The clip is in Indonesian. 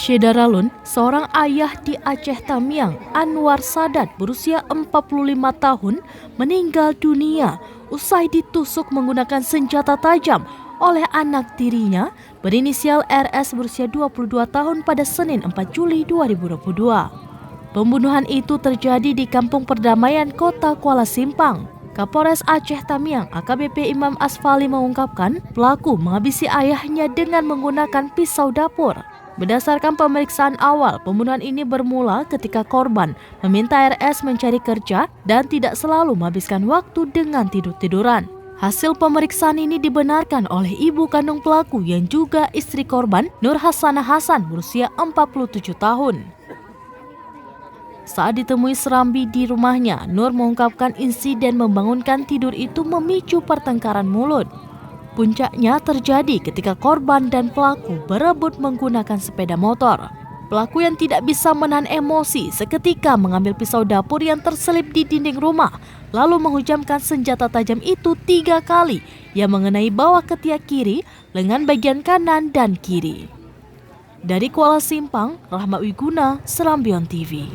Syedaralun, seorang ayah di Aceh Tamiang, Anwar Sadat berusia 45 tahun, meninggal dunia usai ditusuk menggunakan senjata tajam oleh anak tirinya berinisial RS berusia 22 tahun pada Senin 4 Juli 2022. Pembunuhan itu terjadi di Kampung Perdamaian Kota Kuala Simpang. Kapolres Aceh Tamiang AKBP Imam Asfali mengungkapkan pelaku menghabisi ayahnya dengan menggunakan pisau dapur. Berdasarkan pemeriksaan awal, pembunuhan ini bermula ketika korban meminta RS mencari kerja dan tidak selalu menghabiskan waktu dengan tidur-tiduran. Hasil pemeriksaan ini dibenarkan oleh ibu kandung pelaku yang juga istri korban, Nur Hasanah Hasan berusia 47 tahun. Saat ditemui Serambi di rumahnya, Nur mengungkapkan insiden membangunkan tidur itu memicu pertengkaran mulut. Puncaknya terjadi ketika korban dan pelaku berebut menggunakan sepeda motor. Pelaku yang tidak bisa menahan emosi seketika mengambil pisau dapur yang terselip di dinding rumah, lalu menghujamkan senjata tajam itu 3 kali yang mengenai bawah ketiak kiri, lengan bagian kanan dan kiri. Dari Kuala Simpang, Rahmat Wiguna, Serambion TV.